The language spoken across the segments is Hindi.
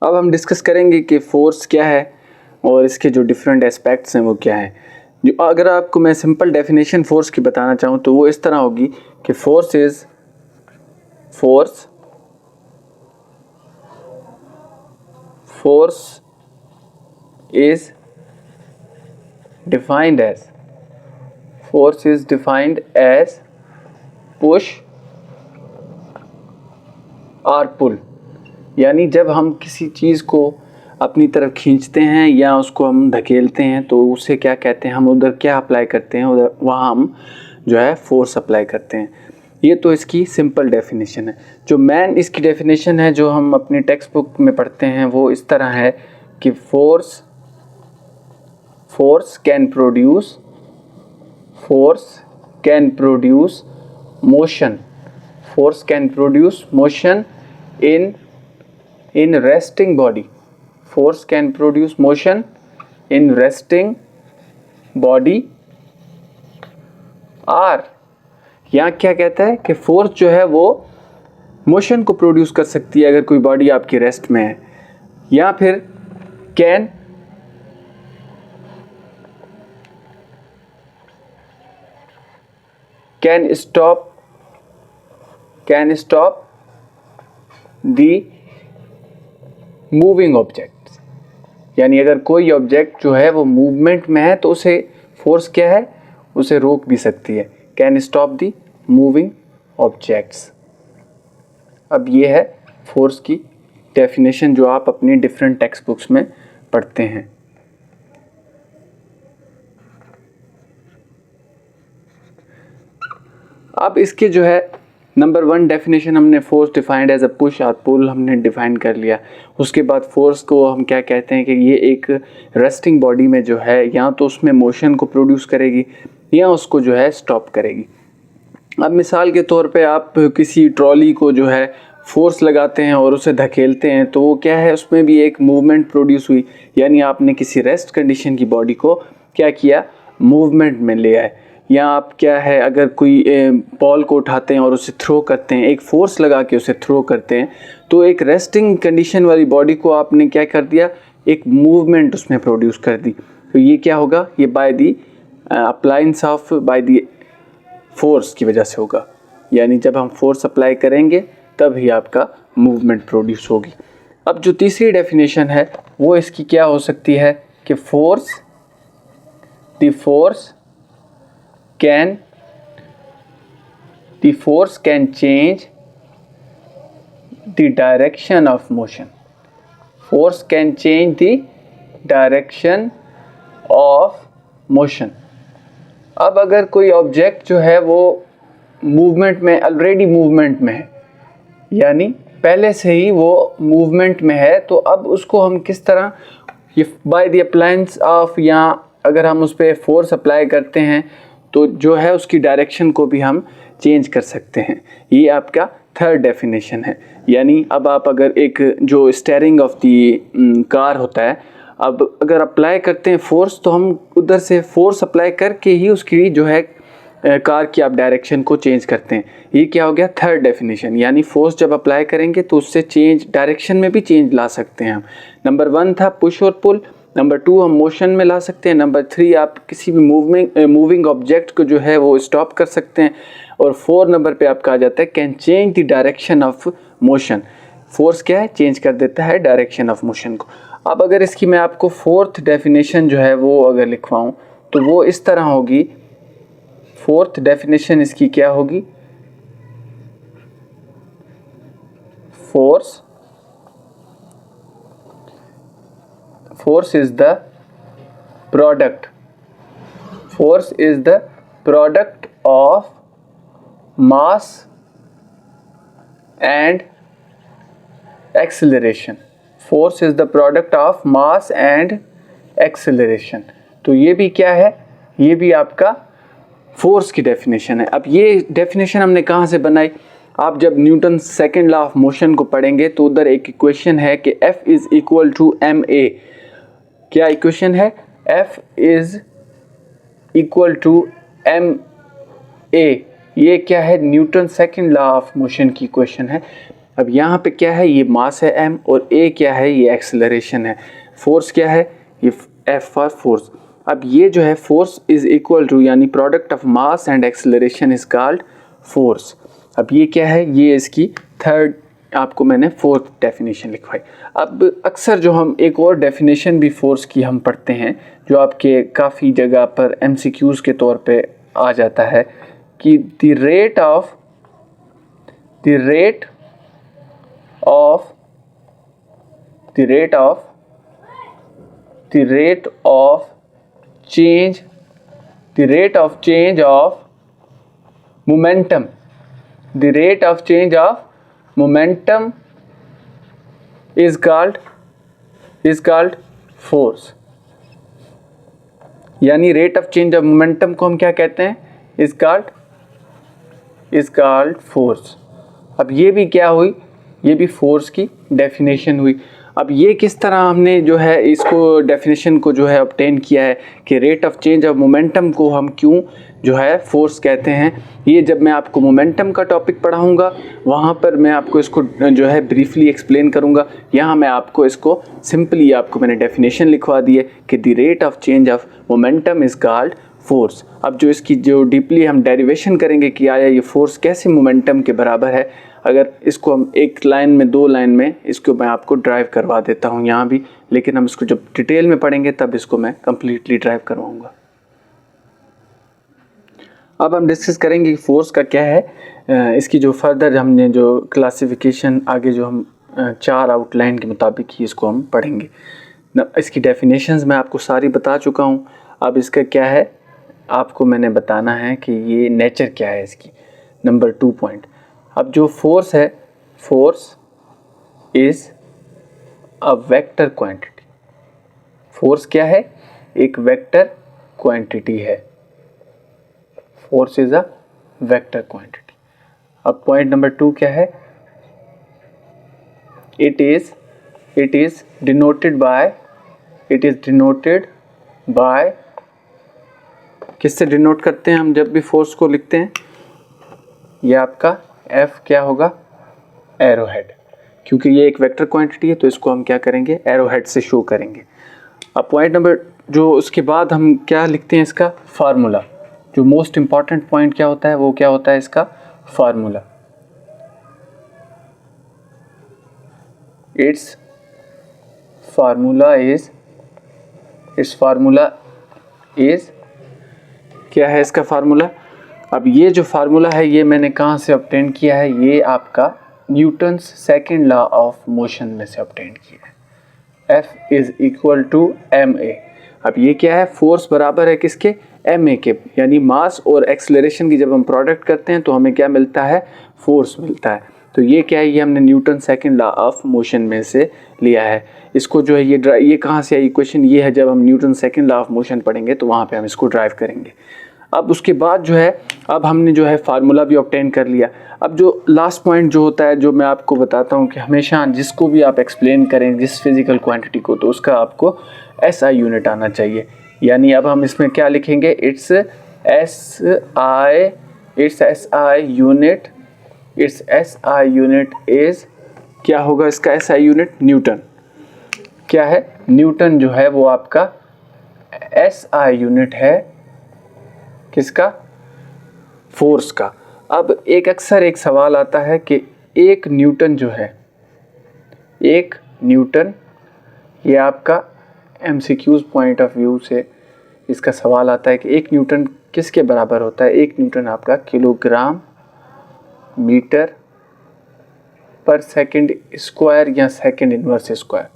अब हम डिस्कस करेंगे कि फोर्स क्या है और इसके जो डिफरेंट एस्पेक्ट्स हैं वो क्या हैं। जो अगर आपको मैं सिंपल डेफिनेशन फोर्स की बताना चाहूँ तो वो इस तरह होगी कि force is defined as push और पुल। यानी जब हम किसी चीज़ को अपनी तरफ खींचते हैं या उसको हम धकेलते हैं तो उसे क्या कहते हैं, हम उधर क्या अप्लाई करते हैं, उधर वहाँ हम जो है फोर्स अप्लाई करते हैं। ये तो इसकी सिंपल डेफिनेशन है। जो मेन इसकी डेफिनेशन है जो हम अपनी टेक्स्ट बुक में पढ़ते हैं वो इस तरह है कि force can produce motion in resting body. Force can produce motion in resting body or यहाँ क्या कहता है कि फोर्स जो है वो मोशन को प्रोड्यूस कर सकती है अगर कोई बॉडी आपकी रेस्ट में है, या फिर can stop the moving object. यानी अगर कोई ऑब्जेक्ट जो है वो मूवमेंट में है तो उसे फोर्स क्या है, उसे रोक भी सकती है। Can stop the moving objects. अब ये है फोर्स की डेफिनेशन जो आप अपनी डिफरेंट टेक्स्ट बुक्स में पढ़ते हैं। अब इसके जो है नंबर 1 डेफिनेशन हमने force defined as a push और पुल हमने डिफाइन कर लिया। उसके बाद फोर्स को हम क्या कहते हैं कि ये एक रेस्टिंग बॉडी में जो है या तो उसमें मोशन को प्रोड्यूस करेगी या उसको जो है स्टॉप करेगी। अब मिसाल के तौर पे आप किसी ट्रॉली को जो है फोर्स लगाते हैं और उसे धकेलते हैं तो वो क्या है, उसमें भी एक मूवमेंट प्रोड्यूस हुई। यानी आपने किसी रेस्ट कंडीशन की बॉडी को क्या किया, मूवमेंट में ले आए। या आप क्या है, अगर कोई बॉल को उठाते हैं और उसे थ्रो करते हैं, एक फोर्स लगा के उसे थ्रो करते हैं, तो एक रेस्टिंग कंडीशन वाली बॉडी को आपने क्या कर दिया, एक मूवमेंट उसमें प्रोड्यूस कर दी। तो ये क्या होगा, ये by the appliance of by the force की वजह से होगा। यानी जब हम फोर्स अप्लाई करेंगे तब ही आपका मूवमेंट प्रोड्यूस होगी। अब जो तीसरी डेफिनेशन है वो इसकी क्या हो सकती है कि force can change the direction of motion. Force can change the direction of motion. अब अगर कोई ऑब्जेक्ट जो है वो मूवमेंट में, ऑलरेडी मूवमेंट में है, यानी पहले से ही वो मूवमेंट में है, तो अब उसको हम किस तरह, ये बाय द अप्लायंस ऑफ, या अगर हम उस पर फोर्स अप्लाई करते हैं तो जो है उसकी डायरेक्शन को भी हम चेंज कर सकते हैं। ये आपका थर्ड डेफिनेशन है। यानी अब आप अगर एक जो स्टीयरिंग ऑफ दी कार होता है, अब अगर अप्लाई करते हैं फोर्स तो हम उधर से फोर्स अप्लाई करके ही उसकी जो है कार की आप डायरेक्शन को चेंज करते हैं। ये क्या हो गया, थर्ड डेफिनेशन। यानी फोर्स जब अप्लाई करेंगे तो उससे चेंज, डायरेक्शन में भी चेंज ला सकते हैं हम। नंबर 1 था पुश और पुल, नंबर 2 हम मोशन में ला सकते हैं, नंबर 3 आप किसी भी मूविंग ऑब्जेक्ट को जो है वो स्टॉप कर सकते हैं, और 4 नंबर पे आपका आ जाता है can change the direction of motion. Force क्या है, चेंज कर देता है डायरेक्शन ऑफ मोशन को। अब अगर इसकी मैं आपको फोर्थ डेफिनेशन जो है वो अगर लिखवाऊँ तो वो इस तरह होगी। फोर्थ डेफिनेशन इसकी क्या होगी, force is the product of mass and acceleration. Force is the product of mass and acceleration. तो ये भी क्या है, ये भी आपका फोर्स की डेफिनेशन है। अब ये डेफिनेशन हमने कहाँ से बनाई, आप जब Newton second law of motion को पढ़ेंगे तो उधर एक इक्वेशन है कि F is equal to ma। क्या इक्वेशन है, F is equal to ma। ये क्या है, Newton second law of motion की इक्वेशन है। अब यहाँ पे क्या है, ये मास है m और a क्या है, ये एक्सेलरेशन है। फोर्स क्या है, ये F फॉर फोर्स। अब ये जो है फोर्स इज इक्वल टू, यानी product of mass and acceleration is called force. अब ये क्या है, ये इसकी थर्ड, आपको मैंने फोर्थ डेफिनेशन लिखवाई। अब अक्सर जो हम एक और डेफिनेशन भी फोर्स की हम पढ़ते हैं, जो आपके काफ़ी जगह पर MCQs के तौर पे आ जाता है कि the rate of change of momentum is called force। यानी rate of change of momentum को हम क्या कहते हैं, is called force। अब ये भी क्या हुई, ये भी फोर्स की डेफिनेशन हुई। अब ये किस तरह हमने जो है इसको डेफिनेशन को जो है ऑब्टेन किया है कि rate of change of momentum को हम क्यों जो है फोर्स कहते हैं, ये जब मैं आपको मोमेंटम का टॉपिक पढ़ाऊंगा वहाँ पर मैं आपको इसको जो है ब्रीफली एक्सप्लेन करूँगा। यहाँ मैं आपको इसको सिंपली आपको मैंने डेफिनेशन लिखवा दी है कि the rate of change of momentum is called force. अब जो इसकी जो डीपली हम डेरिवेशन करेंगे कि आया ये फोर्स कैसे मोमेंटम के बराबर है, अगर इसको हम एक लाइन में, दो लाइन में इसको मैं आपको ड्राइव करवा देता हूँ यहाँ भी, लेकिन हम इसको जब डिटेल में पढ़ेंगे तब इसको मैं कम्प्लीटली ड्राइव करवाऊँगा। अब हम डिस्कस करेंगे कि फोर्स का क्या है। इसकी जो फर्दर हमने जो क्लासिफिकेशन आगे जो हम 4 आउटलाइन के मुताबिक ही इसको हम पढ़ेंगे। इसकी डेफिनेशंस मैं आपको सारी बता चुका हूँ। अब इसका क्या है, आपको मैंने बताना है कि ये नेचर क्या है इसकी। नंबर 2 पॉइंट, अब जो फोर्स है, force is a vector quantity. Force क्या है, एक वेक्टर क्वांटिटी है। Force is a vector quantity. अब पॉइंट नंबर 2 क्या है, इट इज डिनोटेड बाय किससे डिनोट करते हैं हम जब भी फोर्स को लिखते हैं, ये आपका F क्या होगा, एरो हेड। क्योंकि ये एक वेक्टर क्वांटिटी है तो इसको हम क्या करेंगे, एरो हेड से शो करेंगे। अब पॉइंट नंबर जो उसके बाद हम क्या लिखते हैं, इसका फार्मूला। जो मोस्ट इम्पॉर्टेंट पॉइंट क्या होता है, वो क्या होता है, इसका फार्मूला। इट्स फार्मूला इज क्या है इसका फार्मूला। अब ये जो फार्मूला है ये मैंने कहाँ से ऑब्टेन किया है, ये आपका Newton's second law of motion में से ऑब्टेन किया है। F is equal to ma। अब ये क्या है, फोर्स बराबर है किसके, ma के, यानी मास और एक्सेलरेशन की जब हम प्रोडक्ट करते हैं तो हमें क्या मिलता है, फोर्स मिलता है। तो ये क्या है, ये हमने Newton second law of motion में से लिया है। इसको जो है ये कहाँ से आई इक्वेशन, ये है जब हम Newton second law of motion पढ़ेंगे तो वहाँ पे हम इसको ड्राइव करेंगे। अब उसके बाद जो है, अब हमने जो है फार्मूला भी ऑब्टेन कर लिया। अब जो लास्ट पॉइंट जो होता है, जो मैं आपको बताता हूँ कि हमेशा जिसको भी आप एक्सप्लेन करें जिस फिज़िकल क्वांटिटी को, तो उसका आपको SI यूनिट आना चाहिए। यानी अब हम इसमें क्या लिखेंगे, इट्स SI यूनिट इज़ क्या होगा, इसका SI यूनिट न्यूटन। क्या है, न्यूटन जो है वो आपका SI यूनिट है किसका, फोर्स का। अब अक्सर एक सवाल आता है कि एक न्यूटन जो है, एक न्यूटन, ये आपका MCQs पॉइंट ऑफ व्यू से इसका सवाल आता है कि एक न्यूटन किसके बराबर होता है। एक न्यूटन आपका kilogram metre per second square या second inverse square.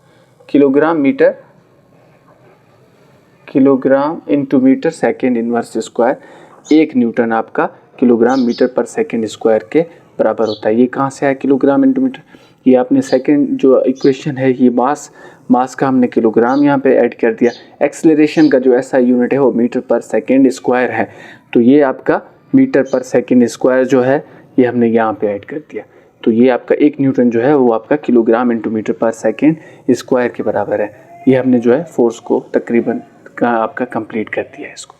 Kilogram into metre second inverse square. एक न्यूटन आपका kilogram metre per second square के बराबर होता है। ये कहाँ से आया किलोग्राम इंटू मीटर, ये आपने सेकंड जो इक्वेशन है, ये मास का हमने किलोग्राम यहाँ पे ऐड कर दिया। एक्सेलरेशन का जो SI यूनिट है वो मीटर पर सेकंड स्क्वायर है, तो ये आपका मीटर पर सेकंड स्क्वायर जो है ये हमने यहाँ पे ऐड कर दिया। तो ये आपका एक न्यूटन जो है वो आपका kilogram into metre per second square के बराबर है। ये हमने जो है फोर्स को तकरीबन आपका कंप्लीट कर दिया है इसको।